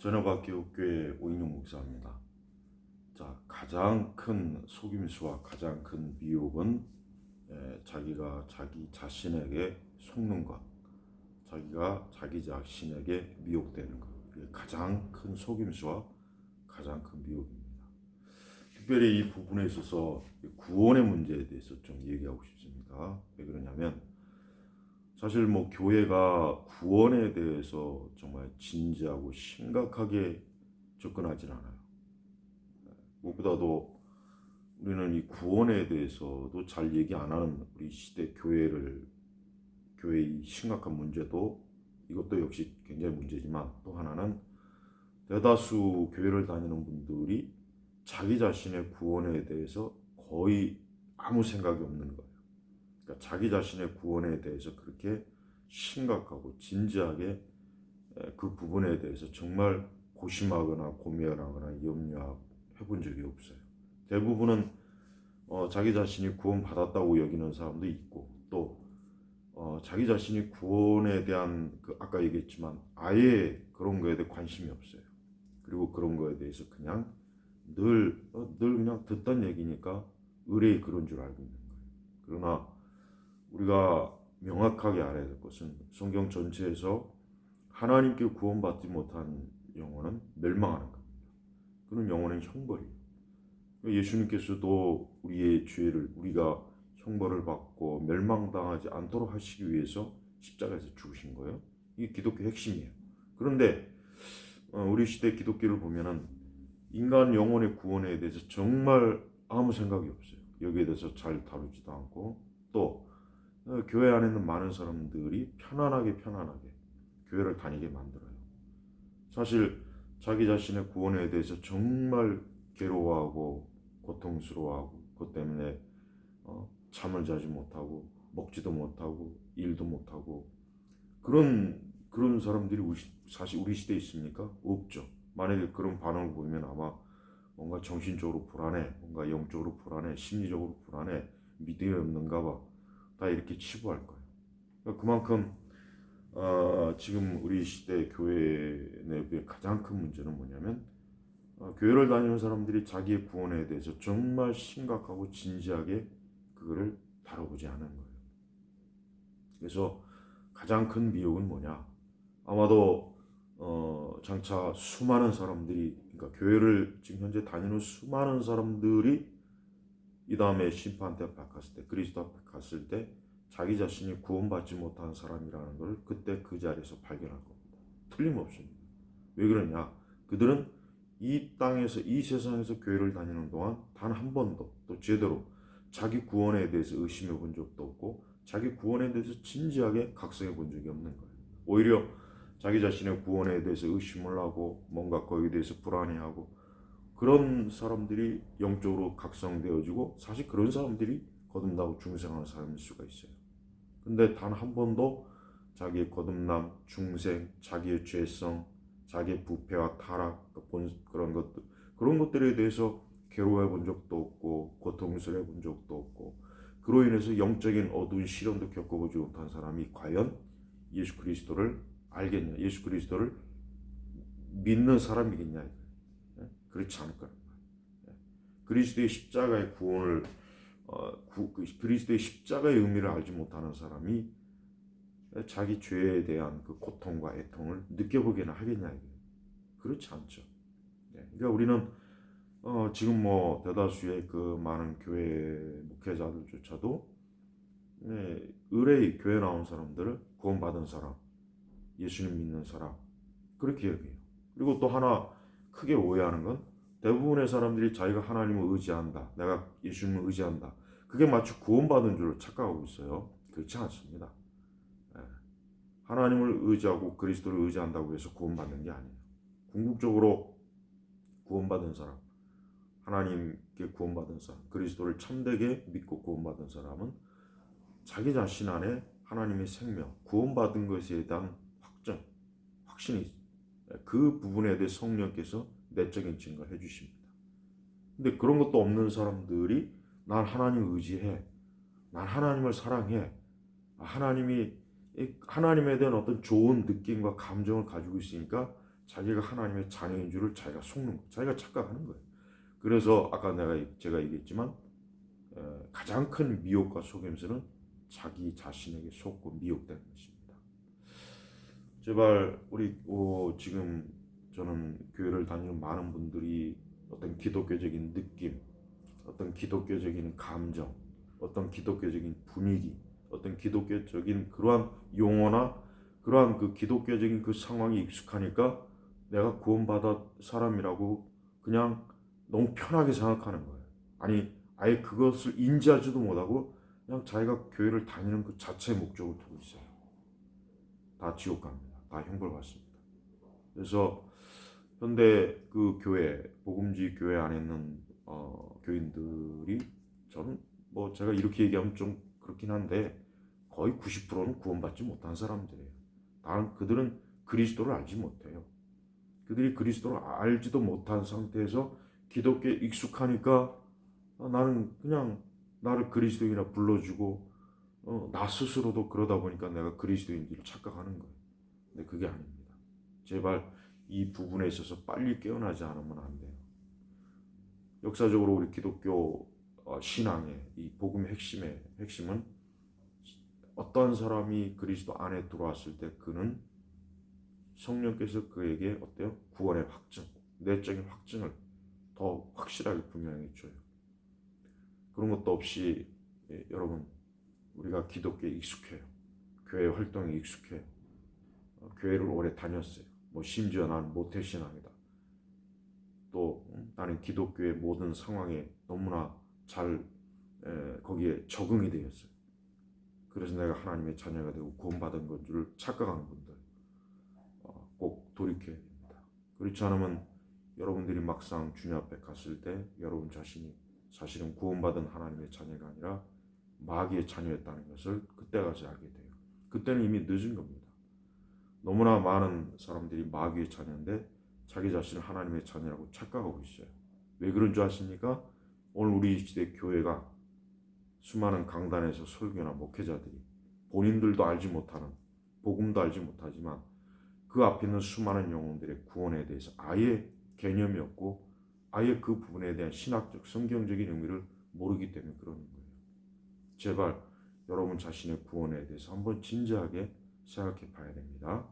전역학교교회 오인용 목사입니다. 자, 가장 큰 속임수와 가장 큰 미혹은 자기가 자기 자신에게 속는 것, 자기가 자기 자신에게 미혹되는 것. 이게 가장 큰 속임수와 가장 큰 미혹입니다. 특별히 이 부분에 있어서 구원의 문제에 대해서 좀 얘기하고 싶습니다. 왜 그러냐면 사실 교회가 구원에 대해서 정말 진지하고 심각하게 접근하진 않아요. 무엇보다도 우리는 이 구원에 대해서도 잘 얘기 안 하는 우리 시대 교회의 심각한 문제도 이것도 역시 굉장히 문제지만 또 하나는 대다수 교회를 다니는 분들이 자기 자신의 구원에 대해서 거의 아무 생각이 없는 거예요. 그러니까 자기 자신의 구원에 대해서 그렇게 심각하고 진지하게 그 부분에 대해서 정말 고심하거나 고민하거나 염려해본 적이 없어요. 대부분은 자기 자신이 구원받았다고 여기는 사람도 있고 또 자기 자신이 구원에 대한 아까 얘기했지만 아예 그런 거에 대해 관심이 없어요. 그리고 그런 거에 대해서 그냥 늘 그냥 듣던 얘기니까 의뢰이 그런 줄 알고 있는 거예요. 그러나 우리가 명확하게 알아야 될 것은 성경 전체에서 하나님께 구원받지 못한 영혼은 멸망하는 겁니다. 그는 영혼의 형벌이에요. 예수님께서도 우리의 죄를 우리가 형벌을 받고 멸망당하지 않도록 하시기 위해서 십자가에서 죽으신 거예요. 이게 기독교 핵심이에요. 그런데 우리 시대 기독교를 보면은 인간 영혼의 구원에 대해서 정말 아무 생각이 없어요. 여기에 대해서 잘 다루지도 않고 또 교회 안에 있는 많은 사람들이 편안하게 교회를 다니게 만들어요. 사실 자기 자신의 구원에 대해서 정말 괴로워하고 고통스러워하고 그것 때문에 잠을 자지 못하고 먹지도 못하고 일도 못하고 그런 사람들이 사실 우리 시대에 있습니까? 없죠. 만약에 그런 반응을 보이면 아마 뭔가 정신적으로 불안해, 뭔가 영적으로 불안해, 심리적으로 불안해, 믿음이 없는가 봐. 다 이렇게 치부할 거예요. 그러니까 그만큼 지금 우리 시대 교회 내부의 가장 큰 문제는 뭐냐면 교회를 다니는 사람들이 자기의 구원에 대해서 정말 심각하고 진지하게 그거를 다뤄보지 않은 거예요. 그래서 가장 큰 미혹은 뭐냐? 아마도 장차 수많은 사람들이 그러니까 교회를 지금 현재 다니는 수많은 사람들이 이 다음에 심판대 앞에 갔을 때 그리스도 앞에 갔을 때 자기 자신이 구원받지 못한 사람이라는 걸 그때 그 자리에서 발견할 겁니다. 틀림없습니다. 왜 그러냐? 그들은 이 땅에서 이 세상에서 교회를 다니는 동안 단 한 번도 또 제대로 자기 구원에 대해서 의심해 본 적도 없고 자기 구원에 대해서 진지하게 각성해 본 적이 없는 거예요. 오히려 자기 자신의 구원에 대해서 의심을 하고 뭔가 거기에 대해서 불안해하고 그런 사람들이 영적으로 각성되어지고 사실 그런 사람들이 거듭나고 중생하는 사람일 수가 있어요. 근데 단 한 번도 자기의 거듭남, 중생, 자기의 죄성, 자기의 부패와 타락, 그런 것들에 대해서 괴로워해 본 적도 없고 고통스러워 본 적도 없고 그로 인해서 영적인 어두운 시련도 겪어보지 못한 사람이 과연 예수 그리스도를 알겠냐, 예수 그리스도를 믿는 사람이겠냐? 그렇지 않을 거예요. 그리스도의 십자가의 구원을 그리스도의 십자가의 의미를 알지 못하는 사람이 자기 죄에 대한 그 고통과 애통을 느껴보게나 하겠냐? 그렇지 않죠. 그러니까 우리는 지금 대다수의 그 많은 교회 목회자들조차도 의뢰의 교회 나온 사람들을 구원받은 사람, 예수님 믿는 사람 그렇게 여겨요. 그리고 또 하나 크게 오해하는 건 대부분의 사람들이 자기가 하나님을 의지한다, 내가 예수님을 의지한다. 그게 마치 구원받은 줄 착각하고 있어요. 그렇지 않습니다. 하나님을 의지하고 그리스도를 의지한다고 해서 구원받는 게 아니에요. 궁극적으로 구원받은 사람, 하나님께 구원받은 사람, 그리스도를 참되게 믿고 구원받은 사람은 자기 자신 안에 하나님의 생명, 구원받은 것에 대한 확신이 있어요. 그 부분에 대해 성령께서 내적인 증거를 해주십니다. 근데 그런 것도 없는 사람들이 난 하나님을 의지해, 난 하나님을 사랑해, 하나님에 대한 어떤 좋은 느낌과 감정을 가지고 있으니까 자기가 하나님의 자녀인 줄을 자기가 속는 거예요. 자기가 착각하는 거예요. 그래서 아까 제가 얘기했지만 가장 큰 미혹과 속임수는 자기 자신에게 속고 미혹되는 것입니다. 제발 우리 지금 저는 교회를 다니는 많은 분들이 어떤 기독교적인 느낌, 어떤 기독교적인 감정, 어떤 기독교적인 분위기, 어떤 기독교적인 그러한 용어나 그러한 그 기독교적인 그 상황이 익숙하니까 내가 구원받아 사람이라고 그냥 너무 편하게 생각하는 거예요. 아니 아예 그것을 인지하지도 못하고 그냥 자기가 교회를 다니는 그 자체의 목적을 두고 있어요. 다 지옥 갑니다. 다 형벌 받습니다. 그래서 현대 그 교회, 복음지 교회 안에 있는 교인들이 저는 뭐 제가 이렇게 얘기하면 좀 그렇긴 한데 거의 90%는 구원받지 못한 사람들이에요. 다른 그들은 그리스도를 알지 못해요. 그들이 그리스도를 알지도 못한 상태에서 기독교에 익숙하니까 나는 그냥 나를 그리스도인이라 불러주고 나 스스로도 그러다 보니까 내가 그리스도인들을 착각하는 거예요. 근데 그게 아닙니다. 제발 이 부분에 있어서 빨리 깨어나지 않으면 안 돼요. 역사적으로 우리 기독교 신앙의 이 복음의 핵심은 어떤 사람이 그리스도 안에 들어왔을 때 그는 성령께서 그에게 어때요? 구원의 확증, 내적인 확증을 더 확실하게 분명히 줘요. 그런 것도 없이 여러분 우리가 기독교에 익숙해요. 교회 활동에 익숙해요. 교회를 오래 다녔어요. 뭐 심지어 나는 모태신앙이다. 또 나는 기독교의 모든 상황에 너무나 잘 거기에 적응이 되었어요. 그래서 내가 하나님의 자녀가 되고 구원받은 것 줄 착각하는 분들 꼭 돌이켜야 됩니다. 그렇지 않으면 여러분들이 막상 주님 앞에 갔을 때 여러분 자신이 사실은 구원받은 하나님의 자녀가 아니라 마귀의 자녀였다는 것을 그때 가서 알게 돼요. 그때는 이미 늦은 겁니다. 너무나 많은 사람들이 마귀의 자녀인데 자기 자신을 하나님의 자녀라고 착각하고 있어요. 왜 그런 줄 아십니까? 오늘 우리 시대 교회가 수많은 강단에서 설교나 목회자들이 본인들도 알지 못하는 복음도 알지 못하지만 그 앞에 있는 수많은 영혼들의 구원에 대해서 아예 개념이 없고 아예 그 부분에 대한 신학적 성경적인 의미를 모르기 때문에 그러는 거예요. 제발 여러분 자신의 구원에 대해서 한번 진지하게 생각해 봐야 됩니다.